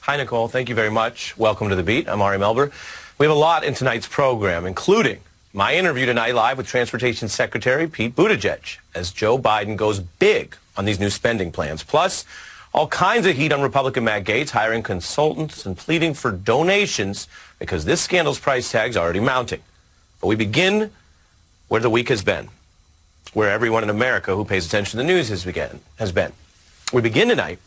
Hi, Nicole. Thank you very much. Welcome to The Beat. I'm Ari Melber. We have a lot in tonight's program, including my interview tonight live with Transportation Secretary Pete Buttigieg as Joe Biden goes big on these new spending plans. Plus, all kinds of heat on Republican Matt Gaetz hiring consultants and pleading for donations because this scandal's price tag's already mounting. But we begin where the week has been, where everyone in America who pays attention to the news has been. We begin tonight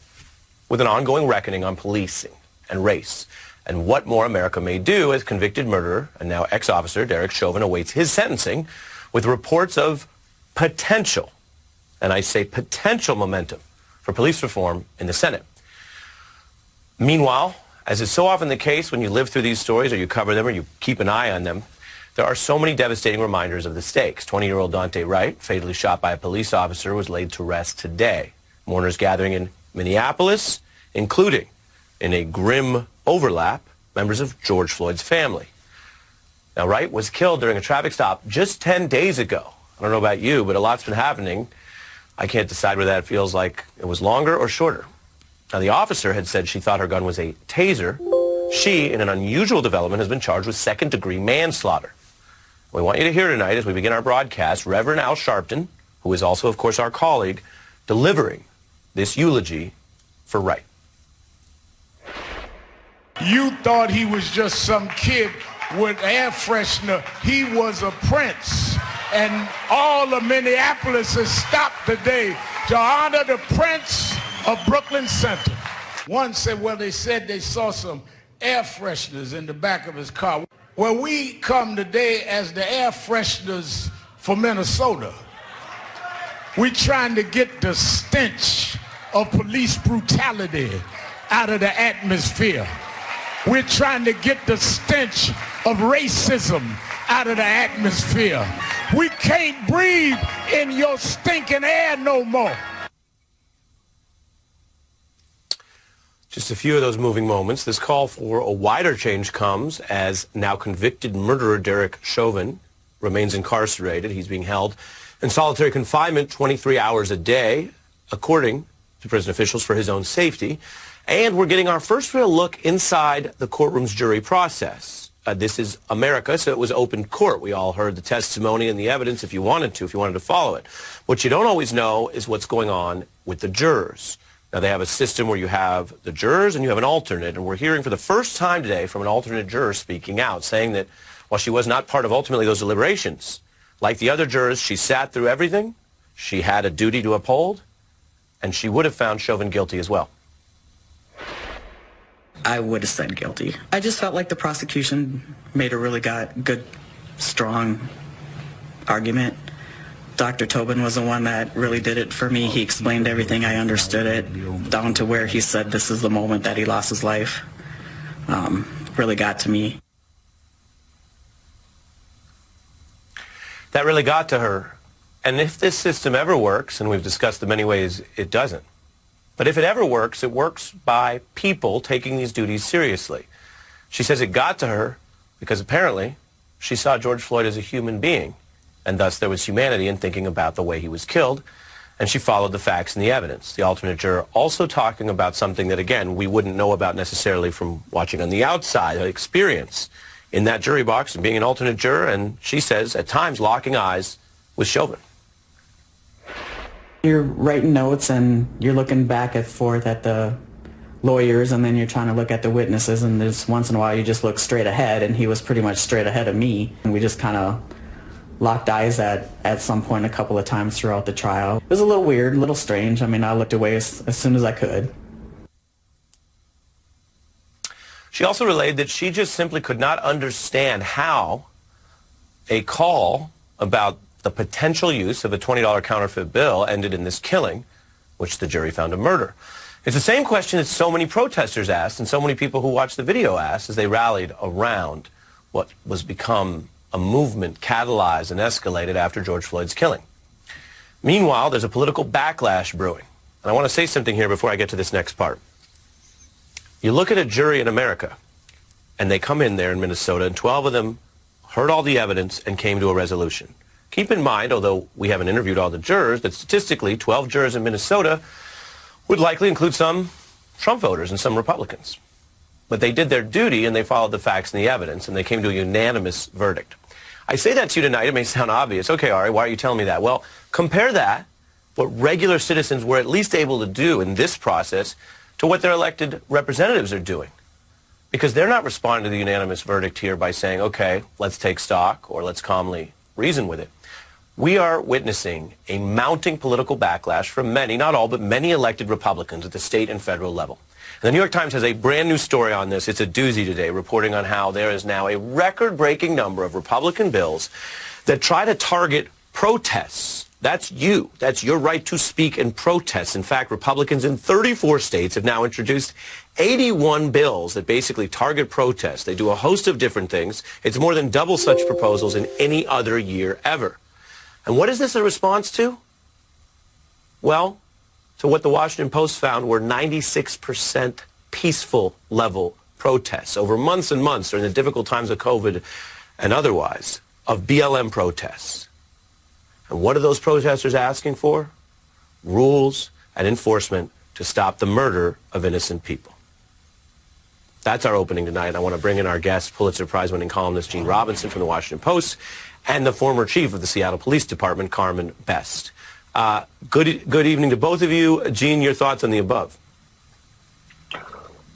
with an ongoing reckoning on policing and race and what more America may do as convicted murderer and now ex-officer Derek Chauvin awaits his sentencing with reports of potential, and I say potential momentum, for police reform in the Senate. Meanwhile, as is so often the case when you live through these stories or you cover them or you keep an eye on them, there are so many devastating reminders of the stakes. 20-year-old Daunte Wright, fatally shot by a police officer, was laid to rest today. Mourners gathering in Minneapolis, including, in a grim overlap, members of George Floyd's family. Now, Wright was killed during a traffic stop just 10 days ago. I don't know about you, but a lot's been happening. I can't decide whether that feels like it was longer or shorter. Now, the officer had said she thought her gun was a taser. She, in an unusual development, has been charged with second-degree manslaughter. We want you to hear tonight, as we begin our broadcast, Reverend Al Sharpton, who is also, of course, our colleague, delivering this eulogy for Wright. You thought he was just some kid with air freshener. He was a prince. And all of Minneapolis has stopped today to honor the Prince of Brooklyn Center. One said, well, they said they saw some air fresheners in the back of his car. Well, we come today as the air fresheners for Minnesota. We're trying to get the stench of police brutality out of the atmosphere. We're trying to get the stench of racism out of the atmosphere. We can't breathe in your stinking air no more. Just a few of those moving moments. This call for a wider change comes as now convicted murderer Derek Chauvin remains incarcerated. He's being held in solitary confinement 23 hours a day, according to prison officials, for his own safety. And we're getting our first real look inside the courtroom's jury process. This is America, so it was open court. We all heard the testimony and the evidence if you wanted to follow it. What you don't always know is what's going on with the jurors. Now, they have a system where you have the jurors and you have an alternate, and we're hearing for the first time today from an alternate juror speaking out, saying that while she was not part of ultimately those deliberations, like the other jurors, she sat through everything, she had a duty to uphold, and she would have found Chauvin guilty as well. I would have said guilty. I just felt like the prosecution made a really good, strong argument. Dr. Tobin was the one that really did it for me. He explained everything. I understood it, down to where he said this is the moment that he lost his life. Really got to me. That really got to her. And if this system ever works, and we've discussed the many ways it doesn't, but if it ever works, it works by people taking these duties seriously. She says it got to her because apparently she saw George Floyd as a human being, and thus there was humanity in thinking about the way he was killed, and she followed the facts and the evidence. The alternate juror also talking about something that, again, we wouldn't know about necessarily from watching on the outside, an experience in that jury box and being an alternate juror, and she says at times locking eyes with Chauvin. You're writing notes and you're looking back and forth at the lawyers, and then you're trying to look at the witnesses, and there's once in a while you just look straight ahead, and he was pretty much straight ahead of me, and we just kind of locked eyes at some point a couple of times throughout the trial. It was a little weird, a little strange. I mean, I looked away as soon as I could. She also relayed that she just simply could not understand how a call about the potential use of a $20 counterfeit bill ended in this killing, which the jury found a murder. It's the same question that so many protesters asked and so many people who watched the video asked as they rallied around what was become a movement catalyzed and escalated after George Floyd's killing. Meanwhile, there's a political backlash brewing. And I want to say something here before I get to this next part. You look at a jury in America, and they come in there in Minnesota, and 12 of them heard all the evidence and came to a resolution. Keep in mind, although we haven't interviewed all the jurors, that statistically 12 jurors in Minnesota would likely include some Trump voters and some Republicans. But they did their duty, and they followed the facts and the evidence, and they came to a unanimous verdict. I say that to you tonight. It may sound obvious. Okay, Ari, why are you telling me that? Well, compare that, what regular citizens were at least able to do in this process, to what their elected representatives are doing. Because they're not responding to the unanimous verdict here by saying, okay, let's take stock or let's calmly reason with it. We are witnessing a mounting political backlash from many, not all, but many elected Republicans at the state and federal level. And the New York Times has a brand new story on this. It's a doozy today, reporting on how there is now a record-breaking number of Republican bills that try to target protests. That's you. That's your right to speak and protest. In fact, Republicans in 34 states have now introduced 81 bills that basically target protests. They do a host of different things. It's more than double such proposals in any other year ever. And what is this a response to? Well, to what the Washington Post found were 96% peaceful level protests over months and months during the difficult times of COVID and otherwise, of BLM protests. And what are those protesters asking for? Rules and enforcement to stop the murder of innocent people. That's our opening tonight. I want to bring in our guest, Pulitzer Prize-winning columnist Gene Robinson from the Washington Post, and the former chief of the Seattle Police Department, Carmen Best. Good evening to both of you. Gene, your thoughts on the above?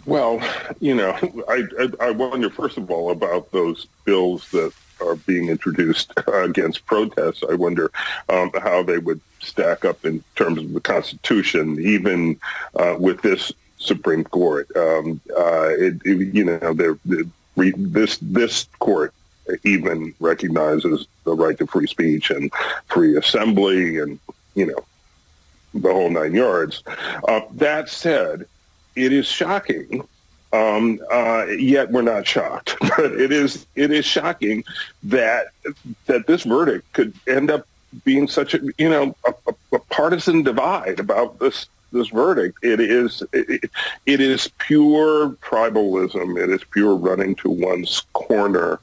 Well, you know, I wonder, first of all, about those bills that are being introduced against protests. I wonder how they would stack up in terms of the Constitution, even with this Supreme Court. This court even recognizes the right to free speech and free assembly and, you know, the whole nine yards. That said, it is shocking, yet we're not shocked. But it is shocking that this verdict could end up being such a partisan divide about this verdict. It is pure tribalism. It is pure running to one's corner,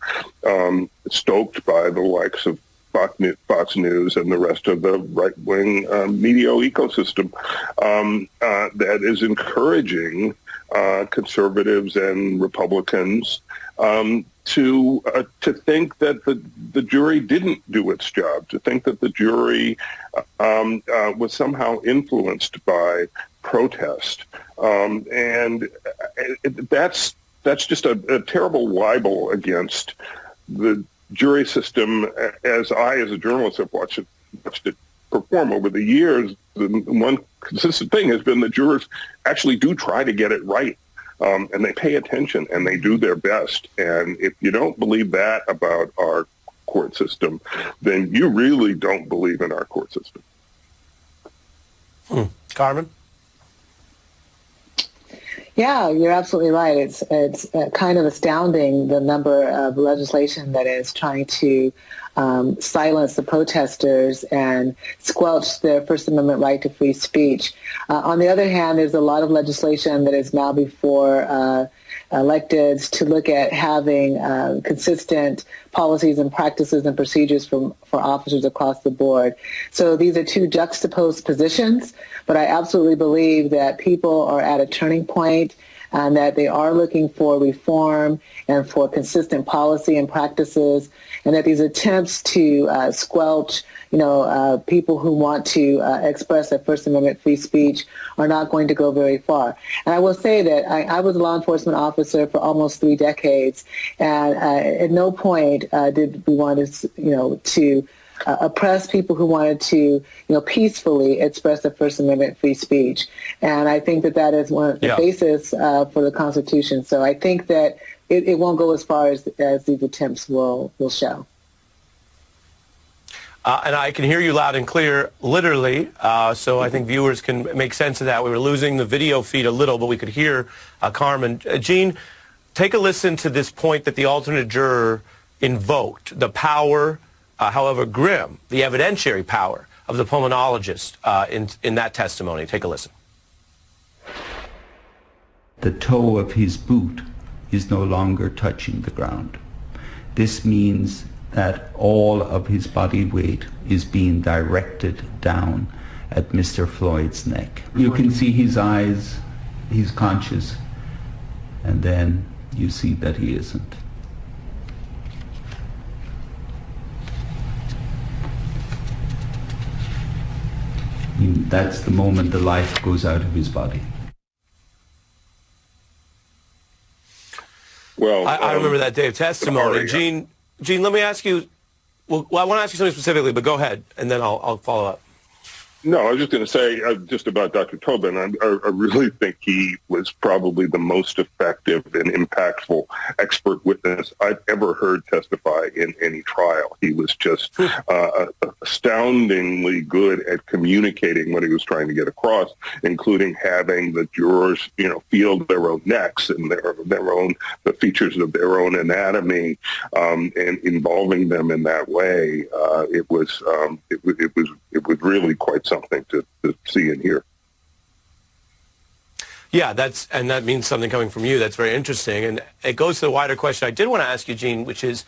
stoked by the likes of Fox News and the rest of the right-wing media ecosystem that is encouraging conservatives and Republicans to think that the jury didn't do its job, to think that the jury was somehow influenced by protest, and that's just a terrible libel against the jury system, as a journalist, have watched it perform over the years. The one consistent thing has been that jurors actually do try to get it right, and they pay attention and they do their best. And if you don't believe that about our court system, then you really don't believe in our court system. Carmen? Yeah, you're absolutely right. It's kind of astounding, the number of legislation that is trying to silence the protesters and squelch their First Amendment right to free speech. On the other hand, there's a lot of legislation that is now before electeds to look at having consistent policies and practices and procedures for officers across the board. So these are two juxtaposed positions, but I absolutely believe that people are at a turning point and that they are looking for reform and for consistent policy and practices, and that these attempts to squelch people who want to express their First Amendment free speech are not going to go very far. And I will say that I was a law enforcement officer for almost 3 decades, and at no point did we want to oppress people who wanted to, peacefully express their First Amendment free speech. And I think that is one of the basis for the Constitution. So I think that it won't go as far as these attempts will show. And I can hear you loud and clear, literally, so I think viewers can make sense of that. We were losing the video feed a little, but we could hear Carmen. Gene, take a listen to this point that the alternate juror invoked, the power, however grim, the evidentiary power of the pulmonologist in that testimony. Take a listen. The toe of his boot is no longer touching the ground. This means that all of his body weight is being directed down at Mr. Floyd's neck. You can see his eyes, he's conscious. and then you see that he isn't. That's the moment the life goes out of his body. Well, I remember that day of testimony. Ari, Gene, let me ask you. Well, I want to ask you something specifically, but go ahead, and then I'll follow up. No, I was just going to say just about Dr. Tobin. I really think he was probably the most effective and impactful expert witness I've ever heard testify in any trial. He was just astoundingly good at communicating what he was trying to get across, including having the jurors, feel their own necks and the features of their own anatomy, and involving them in that way. It was really quite something to see and hear. Yeah, that means something coming from you. That's very interesting. And it goes to the wider question I did want to ask you, Gene, which is,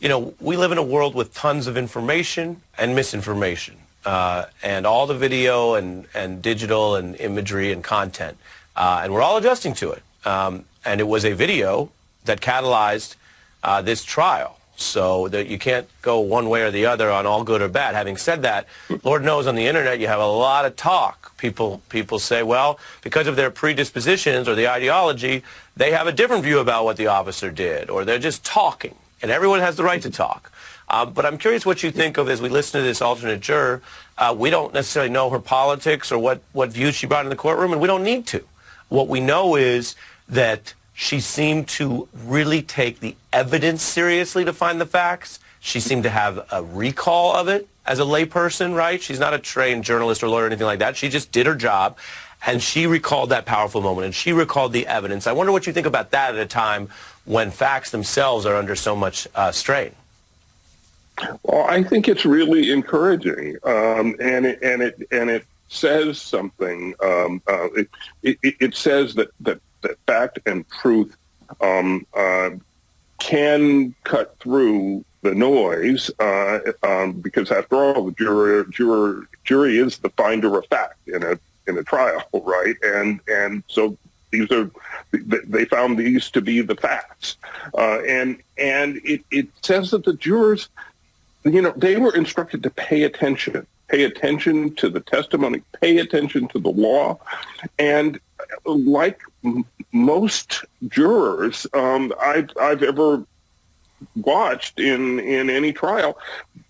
we live in a world with tons of information and misinformation, and all the video and digital and imagery and content. And we're all adjusting to it. And it was a video that catalyzed this trial. So that you can't go one way or the other on all good or bad. Having said that, Lord knows on the internet you have a lot of talk. People say, well, because of their predispositions or the ideology, they have a different view about what the officer did, or they're just talking. And everyone has the right to talk. But I'm curious what you think of as we listen to this alternate juror. We don't necessarily know her politics or what views she brought in the courtroom, and we don't need to. What we know is that she seemed to really take the evidence seriously to find the facts. She seemed to have a recall of it as a layperson, right? She's not a trained journalist or lawyer or anything like that. She just did her job, and she recalled that powerful moment, and she recalled the evidence. I wonder what you think about that at a time when facts themselves are under so much strain. Well, I think it's really encouraging, and it says something. It says that fact and truth can cut through the noise, because after all, the jury is the finder of fact in a trial, right? And so they found these to be the facts, and it says that the jurors, they were instructed to pay attention to the testimony, pay attention to the law, and like most jurors I've ever watched in any trial,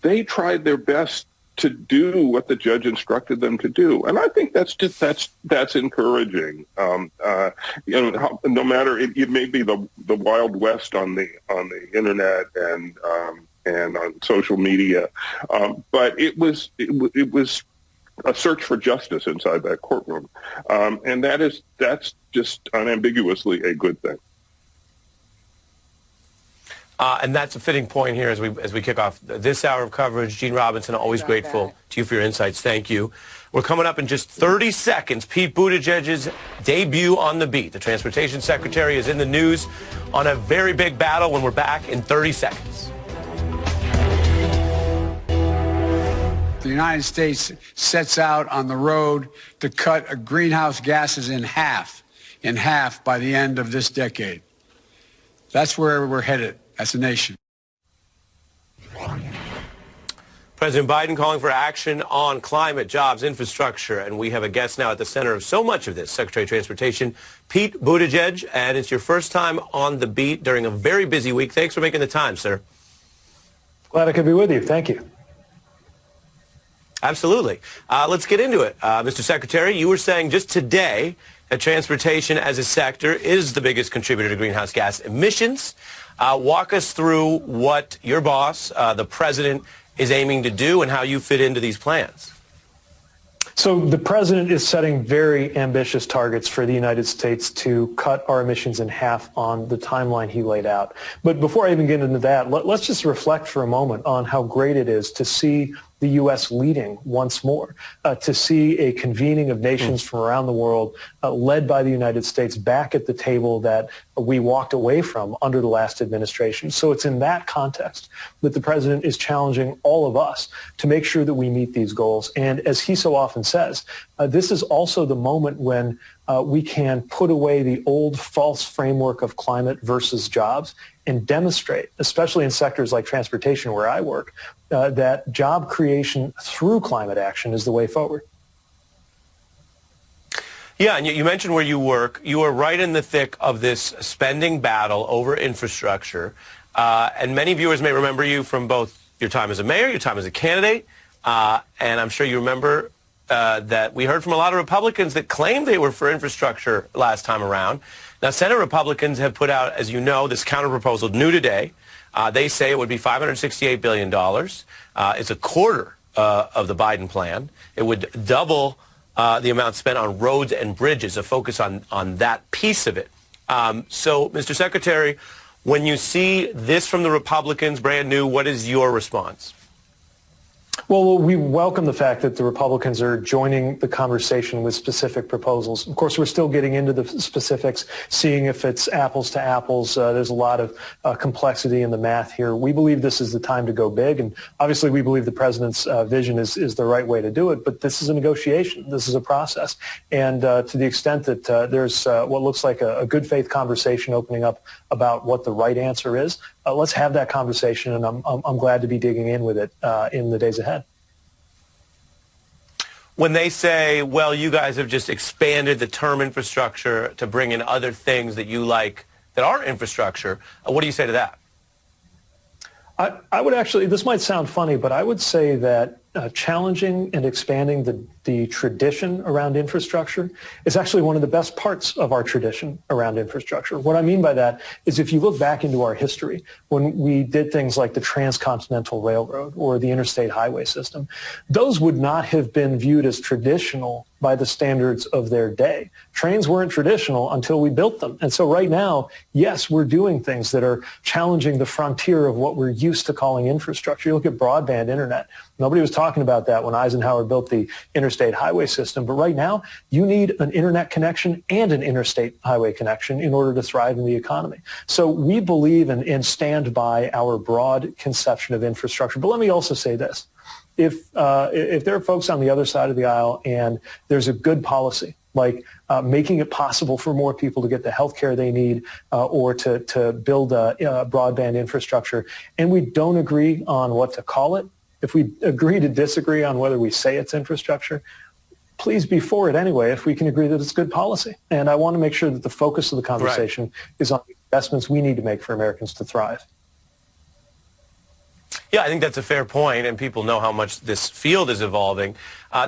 they tried their best to do what the judge instructed them to do, and I think that's encouraging. No matter it may be the Wild West on the internet and on social media, but it was a search for justice inside that courtroom, and that's just unambiguously a good thing. And that's a fitting point here as we kick off this hour of coverage. Gene Robinson, always grateful to you for your insights. Thank you. We're coming up in just 30 seconds. Pete Buttigieg's debut on the beat. The transportation secretary is in the news on a very big battle when we're back in 30 seconds. The United States sets out on the road to cut greenhouse gases in half by the end of this decade. That's where we're headed as a nation. President Biden calling for action on climate, jobs, infrastructure, and we have a guest now at the center of so much of this, Secretary of Transportation, Pete Buttigieg, and it's your first time on the beat during a very busy week. Thanks for making the time, sir. Glad I could be with you. Thank you. Absolutely. Let's get into it. Mr. Secretary, you were saying just today that transportation as a sector is the biggest contributor to greenhouse gas emissions. Walk us through what your boss, the president, is aiming to do and how you fit into these plans. So the president is setting very ambitious targets for the United States to cut our emissions in half on the timeline he laid out. But before I even get into that, let's just reflect for a moment on how great it is to see the the U.S. leading once more, to see a convening of nations from around the world led by the United States back at the table that we walked away from under the last administration. So it's in that context that the president is challenging all of us to make sure that we meet these goals. And as he so often says, this is also the moment when we can put away the old false framework of climate versus jobs and demonstrate, especially in sectors like transportation where I work, that job creation through climate action is the way forward. Yeah, and you mentioned where you work. You are right in the thick of this spending battle over infrastructure. And many viewers may remember you from both your time as a mayor, your time as a candidate, and I'm sure you remember that we heard from a lot of Republicans that claimed they were for infrastructure last time around. Now, Senate Republicans have put out, as you know, this counterproposal new today. They say it would be $568 billion. It's a quarter of the Biden plan. It would double the amount spent on roads and bridges, a focus on that piece of it. So, Mr. Secretary, when you see this from the Republicans, brand new, what is your response? Well, we welcome the fact that the Republicans are joining the conversation with specific proposals. Of course, we're still getting into the specifics, seeing if it's apples to apples. There's a lot of complexity in the math here. We believe this is the time to go big, and obviously we believe the president's vision is the right way to do it, but this is a negotiation. This is a process. And to the extent that there's what looks like a good faith conversation opening up about what the right answer is, let's have that conversation, and I'm glad to be digging in with it in the days ahead. When they say, well, you guys have just expanded the term infrastructure to bring in other things that you like that are infrastructure, what do you say to that? I would actually, this might sound funny, but I would say that challenging and expanding the tradition around infrastructure is actually one of the best parts of our tradition around infrastructure. What I mean by that is if you look back into our history, when we did things like the Transcontinental Railroad or the interstate highway system, those would not have been viewed as traditional by the standards of their day. Trains weren't traditional until we built them. And so right now, yes, we're doing things that are challenging the frontier of what we're used to calling infrastructure. You look at broadband internet. Nobody was talking about that when Eisenhower built the interstate highway system. But right now, you need an internet connection and an interstate highway connection in order to thrive in the economy. So we believe and stand by our broad conception of infrastructure. But let me also say this. If there are folks on the other side of the aisle and there's a good policy, like making it possible for more people to get the health care they need or to build a broadband infrastructure, and we don't agree on what to call it, if we agree to disagree on whether we say it's infrastructure, please be for it anyway if we can agree that it's good policy. And I want to make sure that the focus of the conversation is on the investments we need to make for Americans to thrive. Yeah, I think that's a fair point, and people know how much this field is evolving.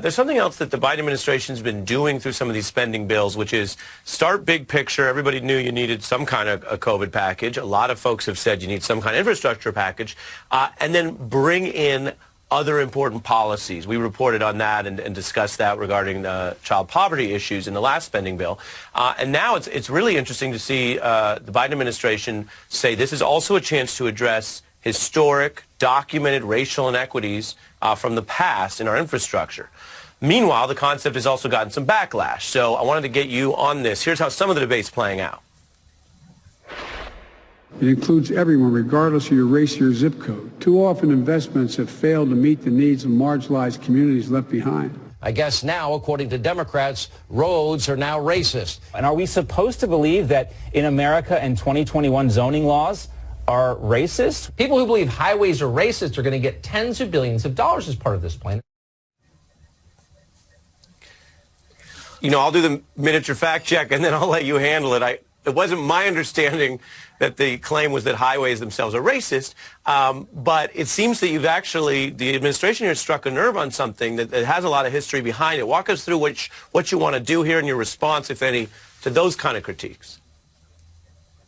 There's something else that the Biden administration's been doing through some of these spending bills, which is start big picture. Everybody knew you needed some kind of a COVID package. A lot of folks have said you need some kind of infrastructure package, and then bring in other important policies. We reported on that and discussed that regarding the child poverty issues in the last spending bill. And now it's really interesting to see the Biden administration say this is also a chance to address historic, documented racial inequities from the past in our infrastructure. Meanwhile, the concept has also gotten some backlash. So I wanted to get you on this. Here's how some of the debate's playing out. It includes everyone, regardless of your race or your zip code. Too often, investments have failed to meet the needs of marginalized communities left behind. I guess now, according to Democrats, roads are now racist. And are we supposed to believe that in America in 2021 zoning laws are racist? People who believe highways are racist are going to get tens of billions of dollars as part of this plan. You know, I'll do the miniature fact check and then I'll let you handle it. It wasn't my understanding that the claim was that highways themselves are racist, but it seems that the administration here struck a nerve on something that has a lot of history behind it. Walk us through what you want to do here and your response, if any, to those kind of critiques.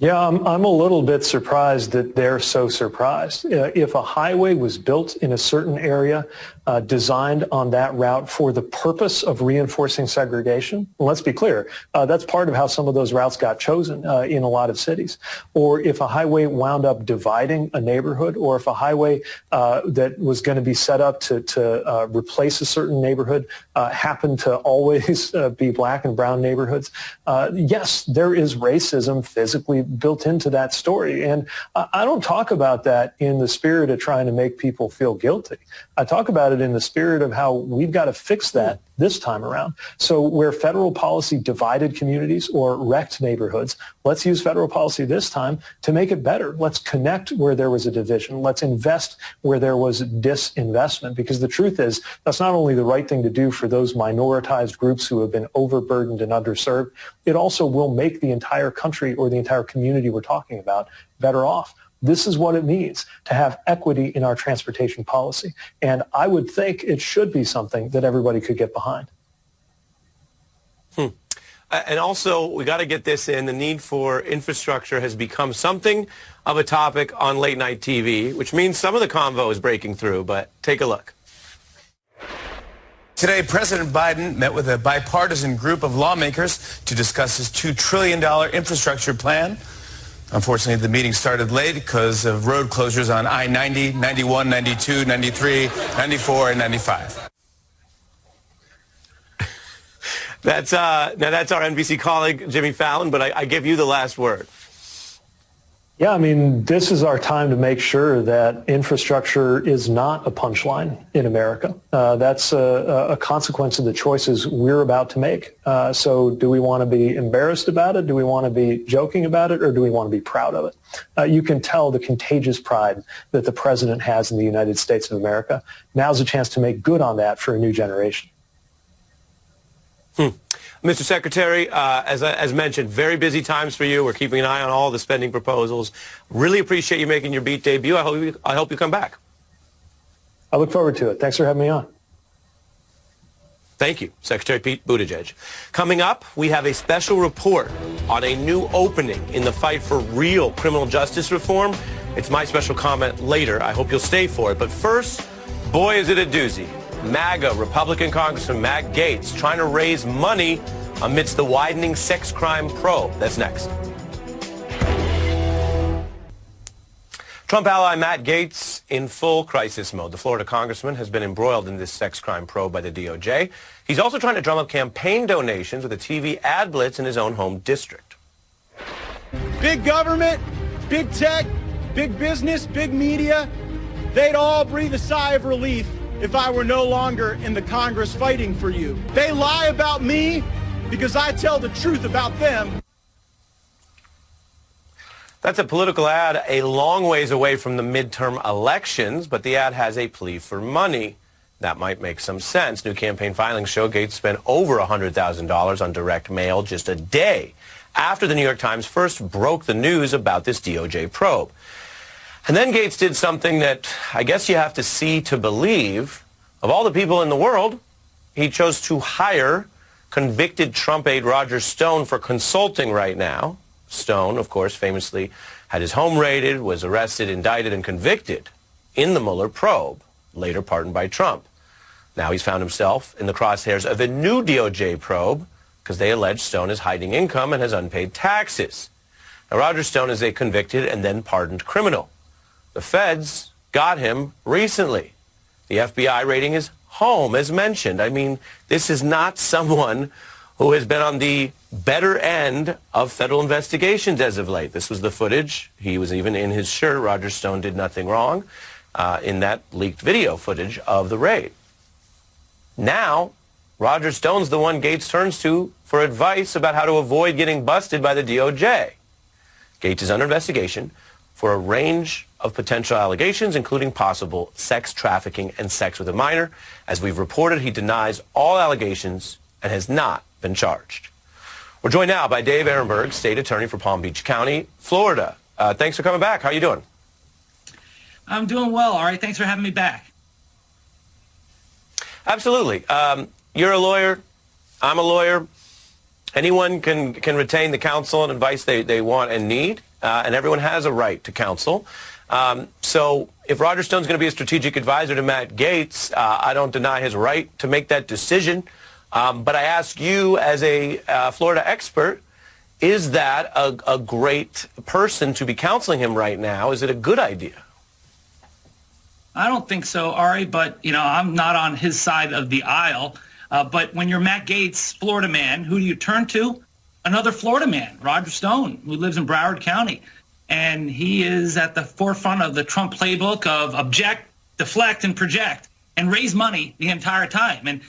Yeah, I'm a little bit surprised that they're so surprised. If a highway was built in a certain area, designed on that route for the purpose of reinforcing segregation, well, let's be clear, that's part of how some of those routes got chosen in a lot of cities. Or if a highway wound up dividing a neighborhood, or if a highway that was going to be set up to replace a certain neighborhood happened to always be black and brown neighborhoods, yes, there is racism physically built into that story. And I don't talk about that in the spirit of trying to make people feel guilty. I talk about it in the spirit of how we've got to fix that this time around. So where federal policy divided communities or wrecked neighborhoods, let's use federal policy this time to make it better. Let's connect where there was a division. Let's invest where there was disinvestment, because the truth is that's not only the right thing to do for those minoritized groups who have been overburdened and underserved, it also will make the entire country or the entire community we're talking about better off. This is what it means to have equity in our transportation policy. And I would think it should be something that everybody could get behind. And also, we got to get this in. The need for infrastructure has become something of a topic on late night TV, which means some of the convo is breaking through. But take a look. Today, President Biden met with a bipartisan group of lawmakers to discuss his $2 trillion infrastructure plan. Unfortunately, the meeting started late because of road closures on I-90, 91, 92, 93, 94, and 95. That's our NBC colleague, Jimmy Fallon, but I give you the last word. Yeah, I mean, this is our time to make sure that infrastructure is not a punchline in America. That's a consequence of the choices we're about to make. So do we want to be embarrassed about it? Do we want to be joking about it? Or do we want to be proud of it? You can tell the contagious pride that the president has in the United States of America. Now's a chance to make good on that for a new generation. Mr. Secretary, as mentioned, very busy times for you. We're keeping an eye on all the spending proposals. Really appreciate you making your beat debut. I hope you come back. I look forward to it. Thanks for having me on. Thank you, Secretary Pete Buttigieg. Coming up, we have a special report on a new opening in the fight for real criminal justice reform. It's my special comment later. I hope you'll stay for it. But first, boy, is it a doozy. MAGA Republican Congressman Matt Gaetz trying to raise money amidst the widening sex crime probe. That's next. Trump ally Matt Gaetz in full crisis mode. The Florida congressman has been embroiled in this sex crime probe by the DOJ. He's also trying to drum up campaign donations with a TV ad blitz in his own home district. Big government, big tech, big business, big media, they'd all breathe a sigh of relief if I were no longer in the Congress fighting for you. They lie about me because I tell the truth about them. That's a political ad a long ways away from the midterm elections, but the ad has a plea for money. That might make some sense. New campaign filings show Gaetz spent over $100,000 on direct mail just a day after the New York Times first broke the news about this DOJ probe. And then Gaetz did something that I guess you have to see to believe. Of all the people in the world, he chose to hire convicted Trump aide Roger Stone for consulting right now. Stone, of course, famously had his home raided, was arrested, indicted, and convicted in the Mueller probe, later pardoned by Trump. Now he's found himself in the crosshairs of a new DOJ probe because they allege Stone is hiding income and has unpaid taxes. Now, Roger Stone is a convicted and then pardoned criminal. The feds got him recently. The FBI raiding his home, as mentioned. I mean, this is not someone who has been on the better end of federal investigations as of late. This was the footage. He was even in his shirt. Roger Stone did nothing wrong in that leaked video footage of the raid. Now, Roger Stone's the one Gaetz turns to for advice about how to avoid getting busted by the DOJ. Gaetz is under investigation for a range of potential allegations, including possible sex trafficking and sex with a minor. As we've reported, he denies all allegations and has not been charged. We're joined now by Dave Ehrenberg, State Attorney for Palm Beach County, Florida. Thanks for coming back. How are you doing? I'm doing well, Ari. Thanks for having me back. Absolutely. You're a lawyer. I'm a lawyer. Anyone can retain the counsel and advice they want and need. and everyone has a right to counsel. So if Roger Stone's going to be a strategic advisor to Matt Gaetz, I don't deny his right to make that decision. But I ask you as a Florida expert, is that a great person to be counseling him right now? Is it a good idea? I don't think so, Ari, but, I'm not on his side of the aisle. But when you're Matt Gaetz, Florida man, who do you turn to? Another Florida man, Roger Stone, who lives in Broward County. And he is at the forefront of the Trump playbook of object, deflect, and project, and raise money the entire time. And,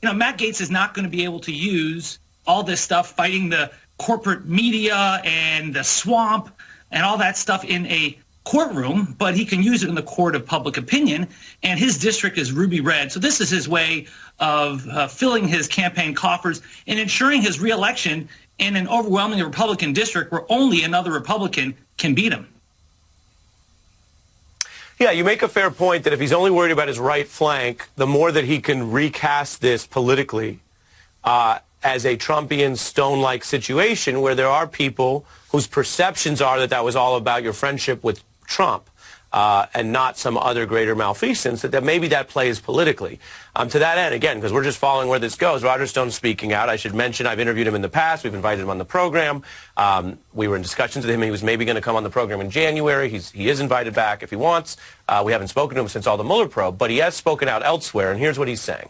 Matt Gaetz is not going to be able to use all this stuff fighting the corporate media and the swamp and all that stuff in a courtroom, but he can use it in the court of public opinion, and his district is ruby red. So this is his way of filling his campaign coffers and ensuring his reelection in an overwhelmingly Republican district where only another Republican can beat him. Yeah, you make a fair point that if he's only worried about his right flank, the more that he can recast this politically as a Trumpian Stone-like situation where there are people whose perceptions are that that was all about your friendship with Trump and not some other greater malfeasance, that maybe that plays politically. To that end, again, because we're just following where this goes, Roger Stone's speaking out. I should mention I've interviewed him in the past. We've invited him on the program. We were in discussions with him. He was maybe going to come on the program in January. He is invited back if he wants. We haven't spoken to him since all the Mueller probe, but he has spoken out elsewhere, and here's what he's saying.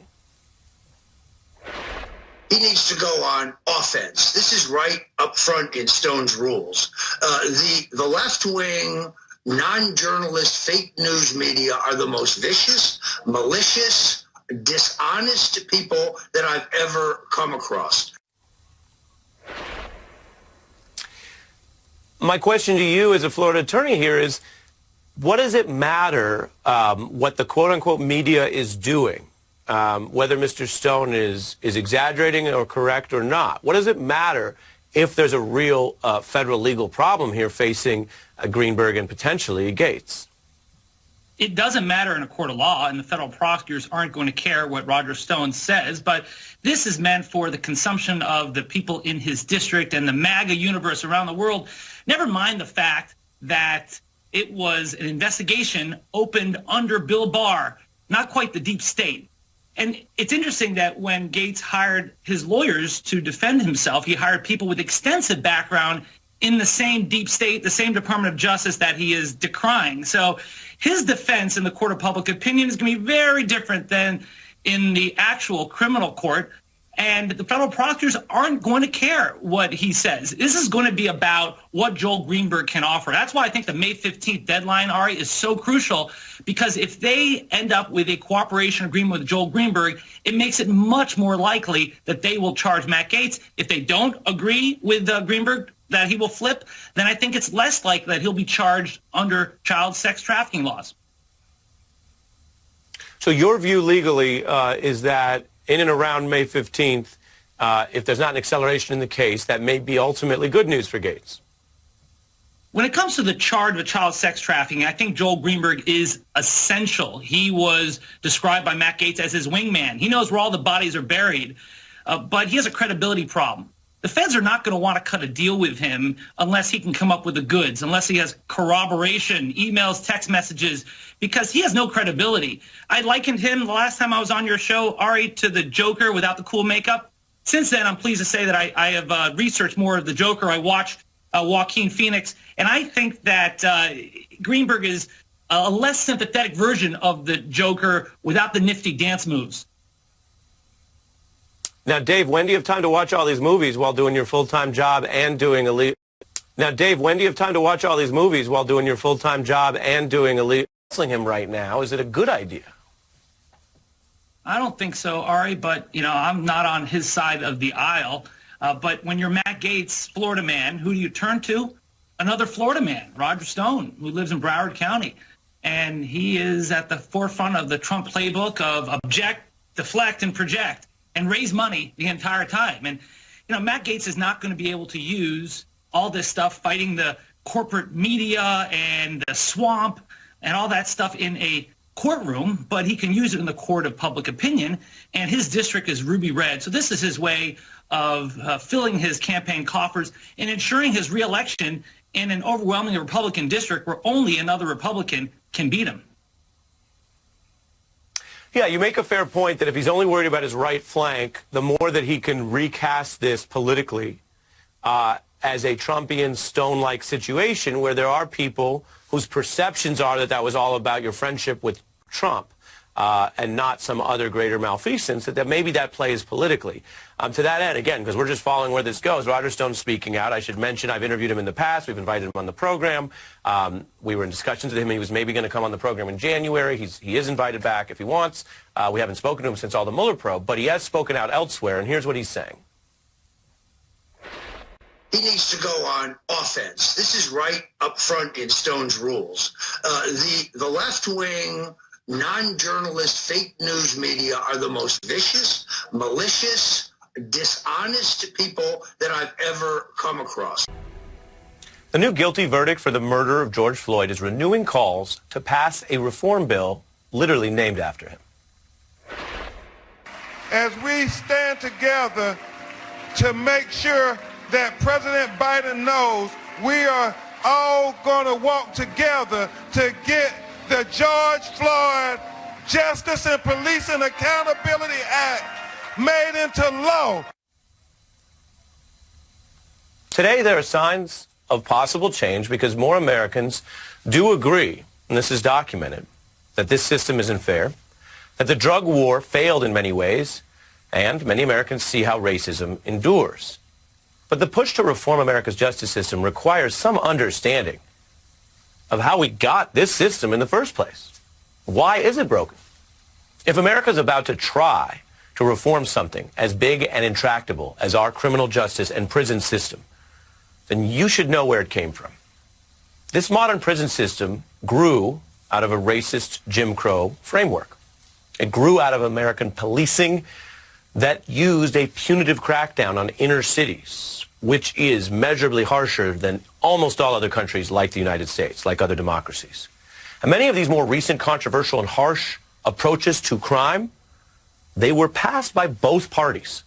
He needs to go on offense. This is right up front in Stone's rules. The left-wing, non-journalist, fake news media are the most vicious, malicious, dishonest people that I've ever come across. My question to you as a Florida attorney here is, what does it matter what the quote-unquote media is doing? Whether Mr. Stone is exaggerating or correct or not. What does it matter if there's a real federal legal problem here facing Greenberg and potentially Gaetz? It doesn't matter in a court of law, and the federal prosecutors aren't going to care what Roger Stone says, but this is meant for the consumption of the people in his district and the MAGA universe around the world. Never mind the fact that it was an investigation opened under Bill Barr, not quite the deep state. And it's interesting that when Gaetz hired his lawyers to defend himself, he hired people with extensive background in the same deep state, the same Department of Justice that he is decrying. So his defense in the court of public opinion is going to be very different than in the actual criminal court. And the federal prosecutors aren't going to care what he says. This is going to be about what Joel Greenberg can offer. That's why I think the May 15th deadline, Ari, is so crucial, because if they end up with a cooperation agreement with Joel Greenberg, it makes it much more likely that they will charge Matt Gaetz. If they don't agree with Greenberg that he will flip, then I think it's less likely that he'll be charged under child sex trafficking laws. So your view legally is that in and around May 15th, if there's not an acceleration in the case, that may be ultimately good news for Gaetz. When it comes to the charge of child sex trafficking, I think Joel Greenberg is essential. He was described by Matt Gaetz as his wingman. He knows where all the bodies are buried, but he has a credibility problem. The feds are not going to want to cut a deal with him unless he can come up with the goods, unless he has corroboration, emails, text messages, because he has no credibility. I likened him the last time I was on your show, Ari, to the Joker without the cool makeup. Since then, I'm pleased to say that I have researched more of the Joker. I watched Joaquin Phoenix, and I think that Greenberg is a less sympathetic version of the Joker without the nifty dance moves. Now, Dave, when do you have time to watch all these movies while doing your full-time job and doing illegal? Now, Dave, when do you have time to watch all these movies while doing your full-time job and doing illegal? Counseling him right now, is it a good idea? I don't think so, Ari, but, I'm not on his side of the aisle. But when you're Matt Gaetz, Florida man, who do you turn to? Another Florida man, Roger Stone, who lives in Broward County. And he is at the forefront of the Trump playbook of object, deflect, and project, and raise money the entire time. And, Matt Gaetz is not going to be able to use all this stuff fighting the corporate media and the swamp and all that stuff in a courtroom, but he can use it in the court of public opinion, and his district is ruby red. So this is his way of filling his campaign coffers and ensuring his reelection in an overwhelmingly Republican district where only another Republican can beat him. Yeah, you make a fair point that if he's only worried about his right flank, the more that he can recast this politically as a Trumpian Stone-like situation where there are people whose perceptions are that that was all about your friendship with Trump and not some other greater malfeasance, that maybe that plays politically. To that end, again, because we're just following where this goes, Roger Stone's speaking out. I should mention I've interviewed him in the past. We've invited him on the program. We were in discussions with him. He was maybe going to come on the program in January. He is invited back if he wants. We haven't spoken to him since all the Mueller probe, but he has spoken out elsewhere, and here's what he's saying. He needs to go on offense. This is right up front in Stone's rules. The left-wing, non-journalist fake news media are the most vicious, malicious, dishonest people that I've ever come across. The new guilty verdict for the murder of George Floyd is renewing calls to pass a reform bill literally named after him. As we stand together to make sure that President Biden knows we are all going to walk together to get the George Floyd Justice and Policing Accountability Act made into law. Today, there are signs of possible change because more Americans do agree, and this is documented, that this system isn't fair, that the drug war failed in many ways, and many Americans see how racism endures. But the push to reform America's justice system requires some understanding of how we got this system in the first place. Why is it broken? If America is about to try to reform something as big and intractable as our criminal justice and prison system, then you should know where it came from. This modern prison system grew out of a racist Jim Crow framework. It grew out of American policing that used a punitive crackdown on inner cities, which is measurably harsher than almost all other countries like the United States, like other democracies. And many of these more recent controversial and harsh approaches to crime, they were passed by both parties.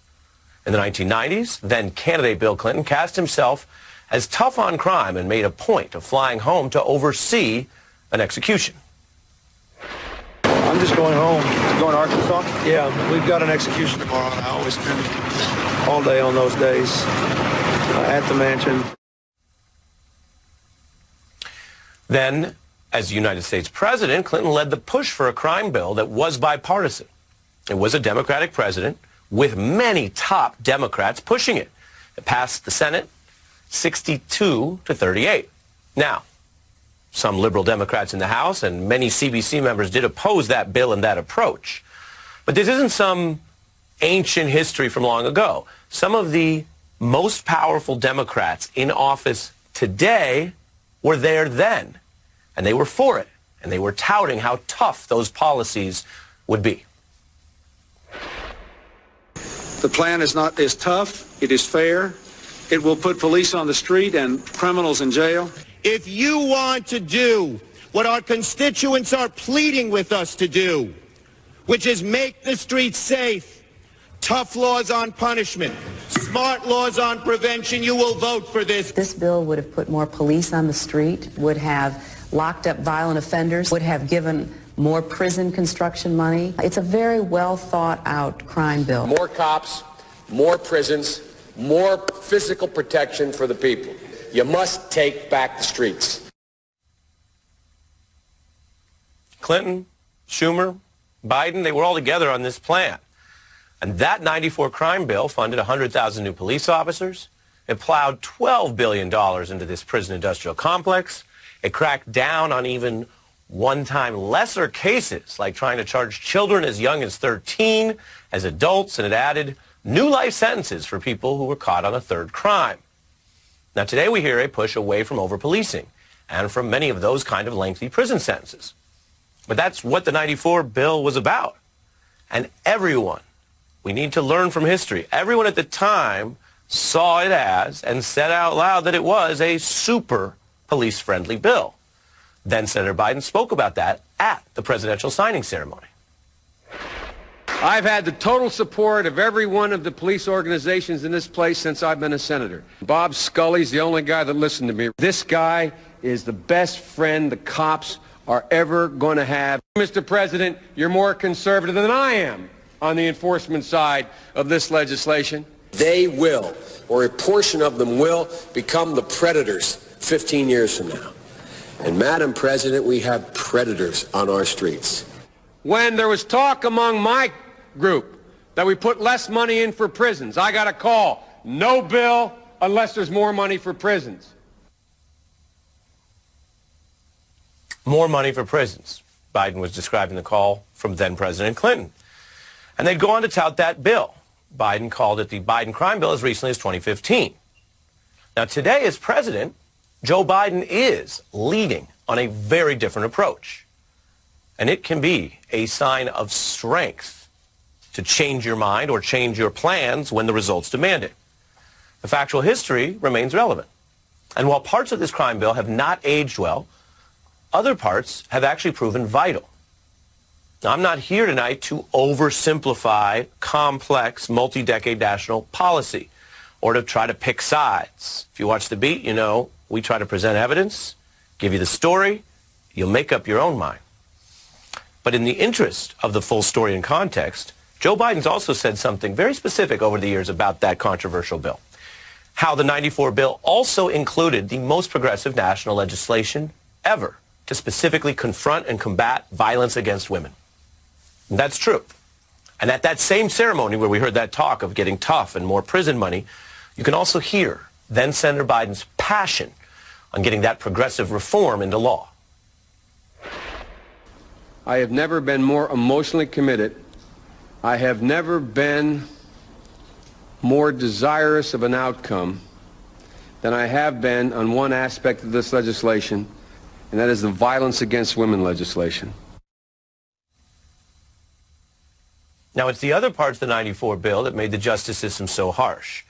In the 1990s, then candidate Bill Clinton cast himself as tough on crime and made a point of flying home to oversee an execution. I'm just going home. Going to Arkansas? Yeah, we've got an execution tomorrow, and I always spend all day on those days at the mansion. Then, as United States president, Clinton led the push for a crime bill that was bipartisan. It was a Democratic president with many top Democrats pushing it. It passed the Senate 62-38. Now, some liberal Democrats in the House and many CBC members did oppose that bill and that approach. But this isn't some ancient history from long ago. Some of the most powerful Democrats in office today were there then, and they were for it, and they were touting how tough those policies would be. The plan is tough, it is fair, it will put police on the street and criminals in jail. If you want to do what our constituents are pleading with us to do, which is make the streets safe, tough laws on punishment, smart laws on prevention, you will vote for this. This bill would have put more police on the street, would have locked up violent offenders, would have given more prison construction money. It's a very well thought out crime bill. More cops, more prisons, more physical protection for the people. You must take back the streets. Clinton, Schumer, Biden, they were all together on this plan. And that 94 crime bill funded 100,000 new police officers. It plowed $12 billion into this prison industrial complex. It cracked down on even one-time lesser cases, like trying to charge children as young as 13 as adults, and it added new life sentences for people who were caught on a third crime. Now, today we hear a push away from over-policing and from many of those kind of lengthy prison sentences. But that's what the 94 bill was about. And everyone, we need to learn from history, everyone at the time saw it as and said out loud that it was a super police-friendly bill. Then Senator Biden spoke about that at the presidential signing ceremony. I've had the total support of every one of the police organizations in this place since I've been a senator. Bob Scully's the only guy that listened to me. This guy is the best friend the cops are ever going to have. Mr. President, you're more conservative than I am on the enforcement side of this legislation. They will, or a portion of them will, become the predators 15 years from now. And Madam President, we have predators on our streets. When there was talk among my group that we put less money in for prisons, I got a call. No bill unless there's more money for prisons. More money for prisons. Biden was describing the call from then President Clinton. And they'd go on to tout that bill. Biden called it the Biden crime bill as recently as 2015. Now today as president, Joe Biden is leading on a very different approach. And it can be a sign of strength to change your mind or change your plans when the results demand it. The factual history remains relevant. And while parts of this crime bill have not aged well, other parts have actually proven vital. Now, I'm not here tonight to oversimplify complex multi-decade national policy or to try to pick sides. If you watch The Beat, you know we try to present evidence, give you the story, you'll make up your own mind. But in the interest of the full story and context, Joe Biden's also said something very specific over the years about that controversial bill. How the 94 bill also included the most progressive national legislation ever to specifically confront and combat violence against women. And that's true. And at that same ceremony where we heard that talk of getting tough and more prison money, you can also hear then Senator Biden's passion on getting that progressive reform into law. I have never been more emotionally committed. I have never been more desirous of an outcome than I have been on one aspect of this legislation, and that is the violence against women legislation. Now, it's the other parts of the 94 bill that made the justice system so harsh.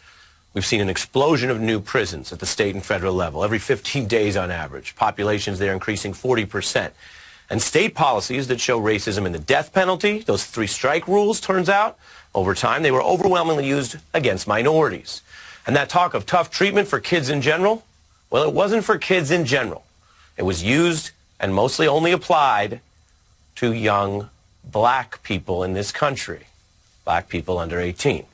We've seen an explosion of new prisons at the state and federal level, every 15 days on average. Populations there increasing 40%. And state policies that show racism in the death penalty, those 3-strike rules, turns out, over time, they were overwhelmingly used against minorities. And that talk of tough treatment for kids in general, well, it wasn't for kids in general. It was used and mostly only applied to young black people in this country, black people under 18.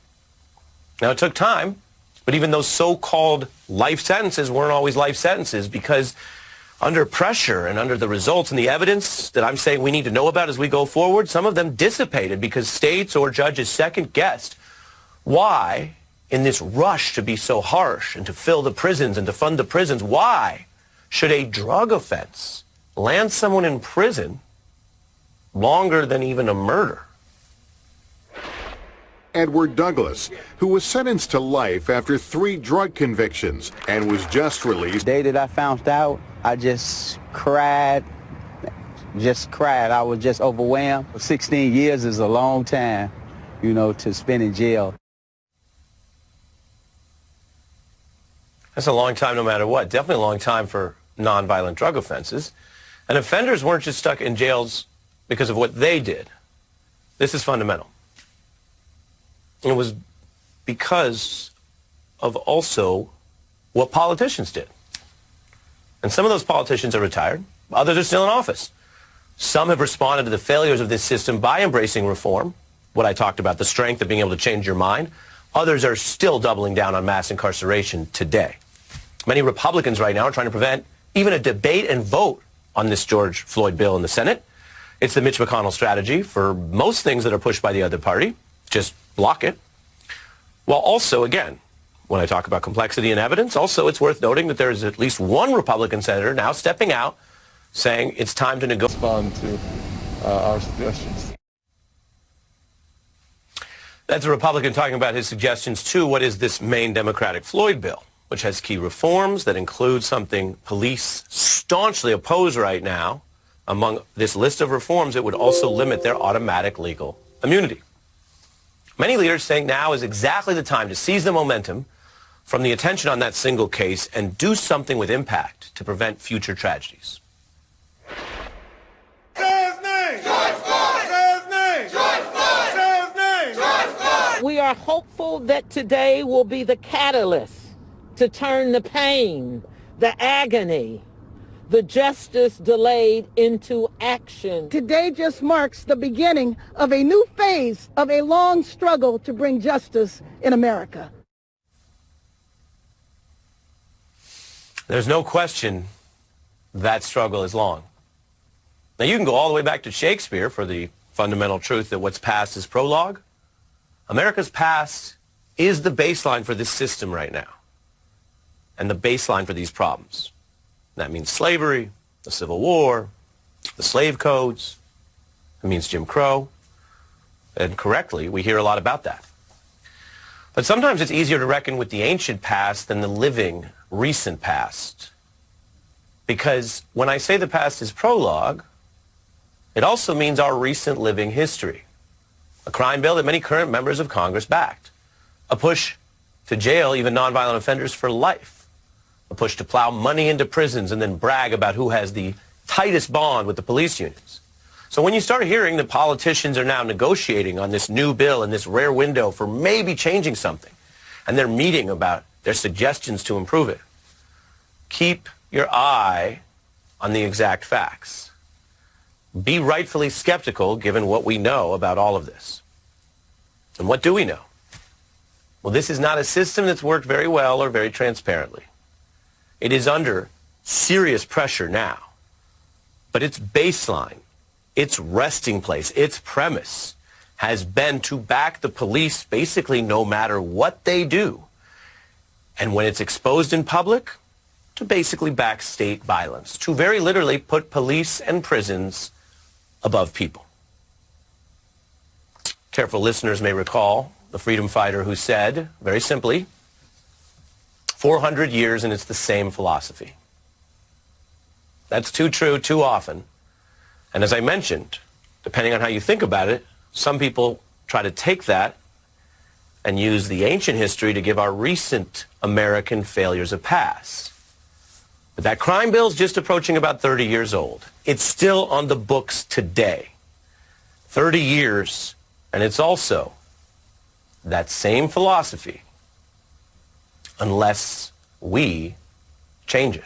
Now, it took time, but even those so-called life sentences weren't always life sentences because under pressure and under the results and the evidence that I'm saying we need to know about as we go forward, some of them dissipated because states or judges second-guessed why, in this rush to be so harsh and to fill the prisons and to fund the prisons, why should a drug offense land someone in prison longer than even a murder? Edward Douglas, who was sentenced to life after 3 drug convictions and was just released. The day that I found out, I just cried. I was just overwhelmed. 16 years is a long time, you know, to spend in jail. That's a long time no matter what. Definitely a long time for nonviolent drug offenses. And offenders weren't just stuck in jails because of what they did. This is fundamental. It was because of also what politicians did. And some of those politicians are retired. Others are still in office. Some have responded to the failures of this system by embracing reform, what I talked about, the strength of being able to change your mind. Others are still doubling down on mass incarceration today. Many Republicans right now are trying to prevent even a debate and vote on this George Floyd bill in the Senate. It's the Mitch McConnell strategy for most things that are pushed by the other party. Just block it. While also, again, when I talk about complexity and evidence, also it's worth noting that there is at least one Republican senator now stepping out saying it's time to negotiate. Respond to our suggestions. That's a Republican talking about his suggestions to what is this Maine Democratic Floyd bill, which has key reforms that include something police staunchly oppose right now. Among this list of reforms, it would also limit their automatic legal immunity. Many leaders saying now is exactly the time to seize the momentum from the attention on that single case and do something with impact to prevent future tragedies. There's We are hopeful that today will be the catalyst to turn the pain, the agony, the justice delayed into action. Today just marks the beginning of a new phase of a long struggle to bring justice in America. There's no question that struggle is long. Now, you can go all the way back to Shakespeare for the fundamental truth that what's past is prologue. America's past is the baseline for this system right now and the baseline for these problems. That means slavery, the Civil War, the slave codes. It means Jim Crow. And correctly, we hear a lot about that. But sometimes it's easier to reckon with the ancient past than the living, recent past. Because when I say the past is prologue, it also means our recent living history. A crime bill that many current members of Congress backed. A push to jail even nonviolent offenders for life. A push to plow money into prisons and then brag about who has the tightest bond with the police unions. So when you start hearing that politicians are now negotiating on this new bill and this rare window for maybe changing something, and they're meeting about their suggestions to improve it, keep your eye on the exact facts. Be rightfully skeptical given what we know about all of this. And what do we know? Well, this is not a system that's worked very well or very transparently. It is under serious pressure now. But its baseline, its resting place, its premise has been to back the police basically no matter what they do. And when it's exposed in public, to basically back state violence, to very literally put police and prisons above people. Careful listeners may recall the freedom fighter who said, very simply, 400 years and it's the same philosophy. That's too true too often. And as I mentioned, depending on how you think about it, some people try to take that and use the ancient history to give our recent American failures a pass. But that crime bill is just approaching about 30 years old. It's still on the books today. 30 years, and it's also that same philosophy unless we change it.